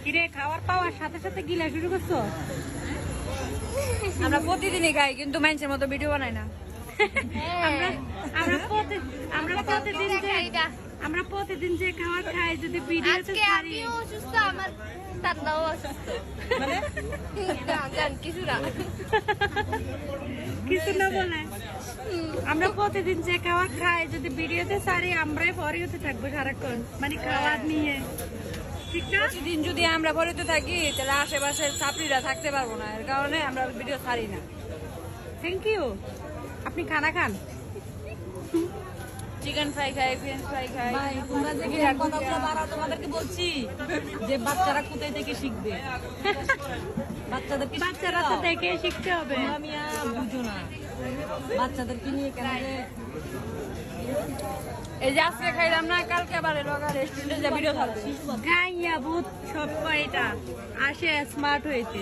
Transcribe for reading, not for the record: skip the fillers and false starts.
কিরে খাবার পাওয়ার সাথে সাথে গিলা শুরু করছো? আমরা প্রতিদিনই খাই কিন্তু মানুষের মতো ভিডিও বানাই না। আমরা প্রতিদিন যে খাবার খাই যদি ভিডিওতে ছাড়ি অসুস্থ আমার দাদাও অসুস্থ মানে কিছু না বলে আমরা প্রতিদিন যে খাবার খাই যদি ভিডিওতে ছাড়ি আমরাই পরেতে থাকবো সারাক্ষণ মানে খাবার নিয়ে ঠিক না? প্রতিদিন যদি আমরা ভরিতে থাকি তাহলে আশেপাশের ছাত্রীরা থাকতে পারবো না, এর কারণে আমরা ভিডিও ছাড়ি না। Thank you. আপনি খানা খান? চিকেন ফ্রাই খাই, ফ্রেঞ্চ ফ্রাই খাই। তোমরা যে কথাগুলো বাড়াও তোমাদেরকে বলছি যে বাচ্চারা কোথায় থেকে শিখবে। বাচ্চারা তো দেখে শিখতে হবে। আমি বুঝো না বাচ্চাদেরকে নিয়ে কেন এই যে আজকে খাইলাম না, কালকে আবার রেস্টুরেন্টে যা ভিডিও ছাড়বে। গাইয়া ভূত সব কয়টা আসে স্মার্ট হয়েছে।